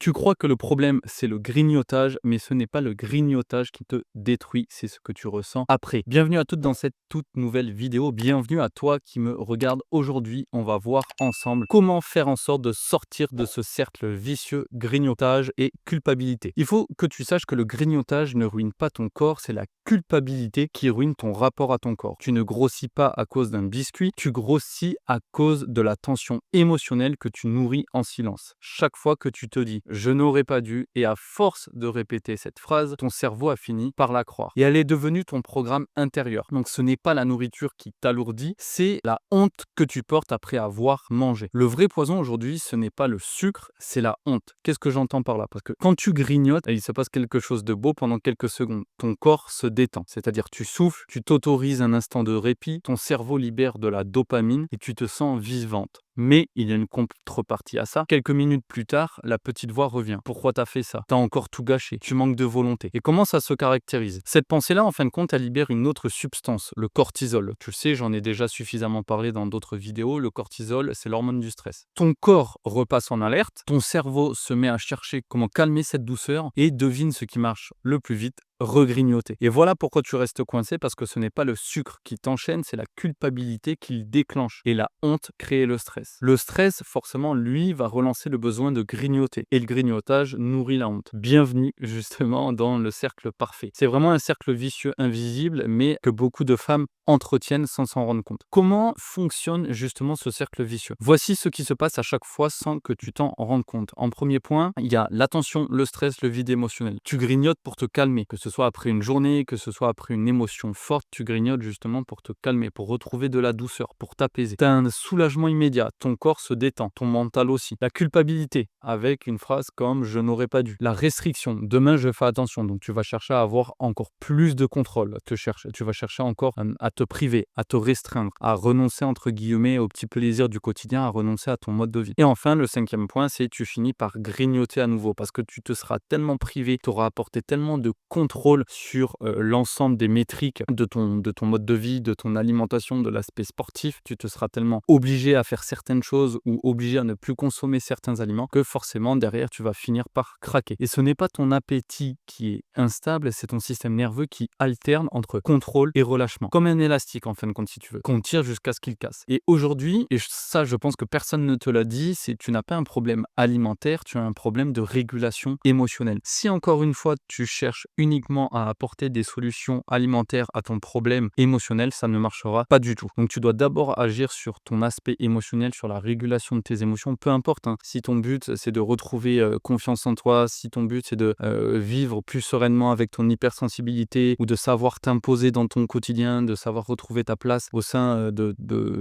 Tu crois que le problème, c'est le grignotage, mais ce n'est pas le grignotage qui te détruit, c'est ce que tu ressens après. Bienvenue à toutes dans cette toute nouvelle vidéo. Bienvenue à toi qui me regarde aujourd'hui. On va voir ensemble comment faire en sorte de sortir de ce cercle vicieux grignotage et culpabilité. Il faut que tu saches que le grignotage ne ruine pas ton corps, c'est la culpabilité qui ruine ton rapport à ton corps. Tu ne grossis pas à cause d'un biscuit, tu grossis à cause de la tension émotionnelle que tu nourris en silence. Chaque fois que tu te dis je n'aurais pas dû, et à force de répéter cette phrase, ton cerveau a fini par la croire. Et elle est devenue ton programme intérieur. Donc ce n'est pas la nourriture qui t'alourdit, c'est la honte que tu portes après avoir mangé. Le vrai poison aujourd'hui, ce n'est pas le sucre, c'est la honte. Qu'est-ce que j'entends par là? Parce que quand tu grignotes, il se passe quelque chose de beau pendant quelques secondes. Ton corps se détend, c'est-à-dire tu souffles, tu t'autorises un instant de répit, ton cerveau libère de la dopamine et tu te sens vivante. Mais il y a une contrepartie à ça. Quelques minutes plus tard, la petite voix revient. Pourquoi t'as fait ça? T'as encore tout gâché. Tu manques de volonté. Et comment ça se caractérise? Cette pensée-là, en fin de compte, elle libère une autre substance, le cortisol. Tu le sais, j'en ai déjà suffisamment parlé dans d'autres vidéos. Le cortisol, c'est l'hormone du stress. Ton corps repasse en alerte. Ton cerveau se met à chercher comment calmer cette douceur et devine ce qui marche le plus vite: regrignoter. Et voilà pourquoi tu restes coincé, parce que ce n'est pas le sucre qui t'enchaîne, c'est la culpabilité qui le déclenche. Et la honte crée le stress. Le stress, forcément, lui, va relancer le besoin de grignoter. Et le grignotage nourrit la honte. Bienvenue, justement, dans le cercle parfait. C'est vraiment un cercle vicieux invisible, mais que beaucoup de femmes entretiennent sans s'en rendre compte. Comment fonctionne justement ce cercle vicieux? Voici ce qui se passe à chaque fois sans que tu t'en rendes compte. En premier point, il y a l'attention, le stress, le vide émotionnel. Tu grignotes pour te calmer, que ce soit après une journée, que ce soit après une émotion forte, tu grignotes justement pour te calmer, pour retrouver de la douceur, pour t'apaiser. Tu as un soulagement immédiat, ton corps se détend, ton mental aussi. La culpabilité, avec une phrase comme je n'aurais pas dû. La restriction, demain je fais attention, donc tu vas chercher à avoir encore plus de contrôle, tu vas chercher encore à te priver, à te restreindre, à renoncer entre guillemets aux petits plaisirs du quotidien, à renoncer à ton mode de vie. Et enfin, le cinquième point, c'est tu finis par grignoter à nouveau, parce que tu te seras tellement privé, tu auras apporté tellement de contrôle sur l'ensemble des métriques de ton mode de vie, de ton alimentation, de l'aspect sportif. Tu te seras tellement obligé à faire certaines choses ou obligé à ne plus consommer certains aliments que forcément derrière tu vas finir par craquer. Et ce n'est pas ton appétit qui est instable, c'est ton système nerveux qui alterne entre contrôle et relâchement. Comme un élastique en fin de compte, si tu veux, qu'on tire jusqu'à ce qu'il casse. Et aujourd'hui, et ça je pense que personne ne te l'a dit, c'est tu n'as pas un problème alimentaire, tu as un problème de régulation émotionnelle. Si encore une fois tu cherches uniquement à apporter des solutions alimentaires à ton problème émotionnel, ça ne marchera pas du tout. Donc tu dois d'abord agir sur ton aspect émotionnel, sur la régulation de tes émotions, peu importe, hein. Si ton but c'est de retrouver confiance en toi, si ton but c'est de vivre plus sereinement avec ton hypersensibilité ou de savoir t'imposer dans ton quotidien, de savoir retrouver ta place au sein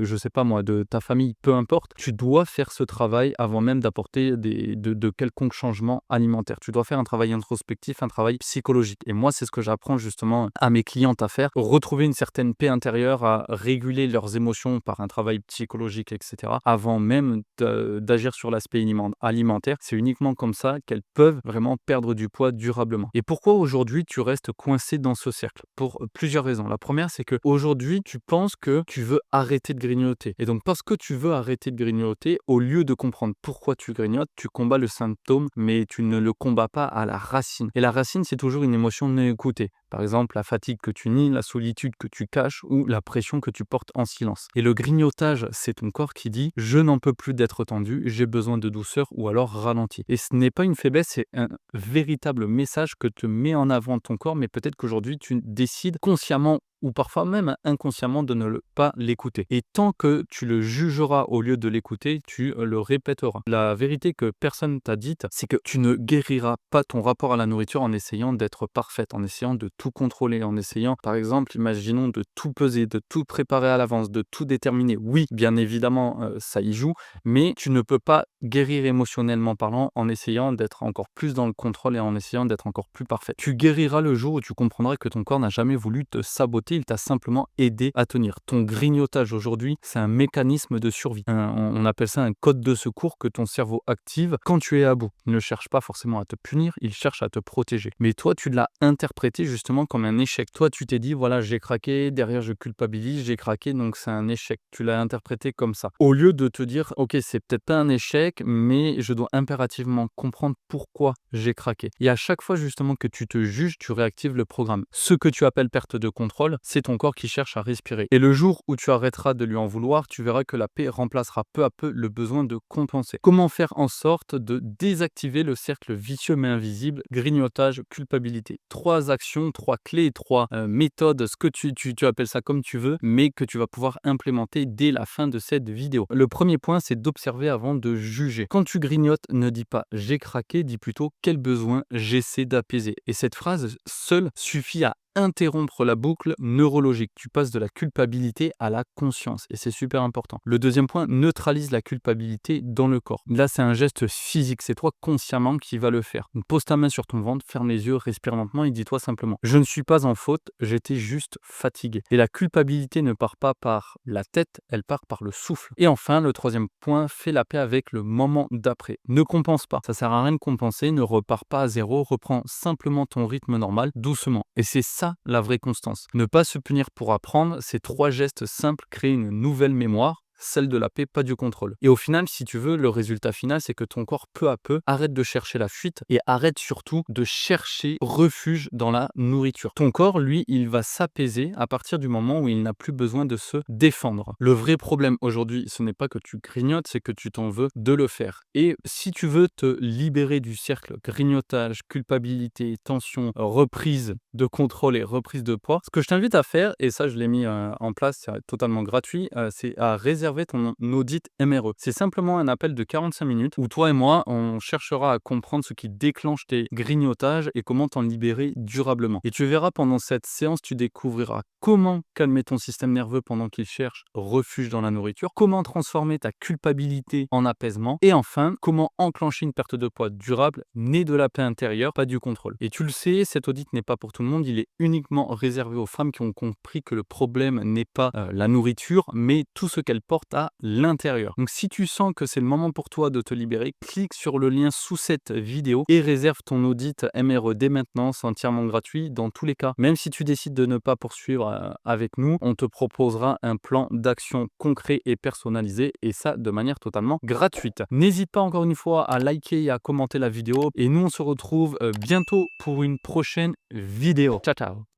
je sais pas moi, de ta famille, peu importe, tu dois faire ce travail avant même d'apporter de quelconques changements alimentaires. Tu dois faire un travail introspectif, un travail psychologique. Et moi, c'est ce que j'apprends justement à mes clientes à faire, retrouver une certaine paix intérieure, à réguler leurs émotions par un travail psychologique, etc. Avant même d'agir sur l'aspect alimentaire. C'est uniquement comme ça qu'elles peuvent vraiment perdre du poids durablement. Et pourquoi aujourd'hui tu restes coincé dans ce cercle? Pour plusieurs raisons. La première, c'est que aujourd'hui tu penses que tu veux arrêter de grignoter. Et donc parce que tu veux arrêter de grignoter, au lieu de comprendre pourquoi tu grignotes, tu combats le symptôme, mais tu ne le combats pas à la racine. Et la racine, c'est toujours une émotion non écoutée. Par exemple, la fatigue que tu nies, la solitude que tu caches ou la pression que tu portes en silence. Et le grignotage, c'est ton corps qui dit je n'en peux plus d'être tendu, j'ai besoin de douceur ou alors ralenti. Et ce n'est pas une faiblesse, c'est un véritable message que te met en avant ton corps, mais peut-être qu'aujourd'hui tu décides consciemment ou parfois même inconsciemment de ne pas l'écouter. Et tant que tu le jugeras au lieu de l'écouter, tu le répéteras. La vérité que personne t'a dite, c'est que tu ne guériras pas ton rapport à la nourriture en essayant d'être parfaite, en essayant de tout contrôler, en essayant, par exemple, imaginons de tout peser, de tout préparer à l'avance, de tout déterminer. Oui, bien évidemment, ça y joue, mais tu ne peux pas guérir émotionnellement parlant en essayant d'être encore plus dans le contrôle et en essayant d'être encore plus parfaite. Tu guériras le jour où tu comprendras que ton corps n'a jamais voulu te saboter grignoté, il t'a simplement aidé à tenir. Ton grignotage aujourd'hui, c'est un mécanisme de survie. On appelle ça un code de secours que ton cerveau active quand tu es à bout. Il ne cherche pas forcément à te punir, il cherche à te protéger. Mais toi, tu l'as interprété justement comme un échec. Toi, tu t'es dit, voilà, j'ai craqué, derrière je culpabilise, j'ai craqué, donc c'est un échec. Tu l'as interprété comme ça. Au lieu de te dire, ok, c'est peut-être pas un échec, mais je dois impérativement comprendre pourquoi j'ai craqué. Et à chaque fois justement que tu te juges, tu réactives le programme. Ce que tu appelles perte de contrôle, c'est ton corps qui cherche à respirer. Et le jour où tu arrêteras de lui en vouloir, tu verras que la paix remplacera peu à peu le besoin de compenser. Comment faire en sorte de désactiver le cercle vicieux mais invisible, grignotage, culpabilité? 3 actions, 3 clés, 3 méthodes, ce que tu appelles ça comme tu veux, mais que tu vas pouvoir implémenter dès la fin de cette vidéo. Le premier point, c'est d'observer avant de juger. Quand tu grignotes, ne dis pas j'ai craqué, dis plutôt quel besoin j'essaie d'apaiser. Et cette phrase seule suffit à interrompre la boucle neurologique. Tu passes de la culpabilité à la conscience et c'est super important. Le deuxième point, neutralise la culpabilité dans le corps. Là, c'est un geste physique, c'est toi consciemment qui va le faire. Donc, pose ta main sur ton ventre, ferme les yeux, respire lentement et dis-toi simplement je ne suis pas en faute, j'étais juste fatigué. Et la culpabilité ne part pas par la tête, elle part par le souffle. Et enfin, le troisième point, fais la paix avec le moment d'après. Ne compense pas, ça sert à rien de compenser, ne repars pas à zéro, reprends simplement ton rythme normal, doucement. Et c'est ça la vraie constance. Ne pas se punir pour apprendre, ces 3 gestes simples créent une nouvelle mémoire, celle de la paix, pas du contrôle. Et au final, si tu veux, le résultat final, c'est que ton corps, peu à peu, arrête de chercher la fuite et arrête surtout de chercher refuge dans la nourriture. Ton corps, lui, il va s'apaiser à partir du moment où il n'a plus besoin de se défendre. Le vrai problème aujourd'hui, ce n'est pas que tu grignotes, c'est que tu t'en veux de le faire. Et si tu veux te libérer du cercle grignotage, culpabilité, tension, reprise de contrôle et reprise de poids, ce que je t'invite à faire, et ça je l'ai mis en place, c'est totalement gratuit, c'est à réserver ton audit MRE. C'est simplement un appel de 45 minutes où toi et moi, on cherchera à comprendre ce qui déclenche tes grignotages et comment t'en libérer durablement. Et tu verras pendant cette séance, tu découvriras comment calmer ton système nerveux pendant qu'il cherche refuge dans la nourriture, comment transformer ta culpabilité en apaisement et enfin, comment enclencher une perte de poids durable née de la paix intérieure, pas du contrôle. Et tu le sais, cet audit n'est pas pour tout le monde, il est uniquement réservé aux femmes qui ont compris que le problème n'est pas la nourriture, mais tout ce qu'elle porte à l'intérieur. Donc si tu sens que c'est le moment pour toi de te libérer, clique sur le lien sous cette vidéo et réserve ton audit MRE dès maintenant, c'est entièrement gratuit. Dans tous les cas, même si tu décides de ne pas poursuivre avec nous, on te proposera un plan d'action concret et personnalisé et ça de manière totalement gratuite. N'hésite pas encore une fois à liker et à commenter la vidéo et nous on se retrouve bientôt pour une prochaine vidéo. Ciao ciao.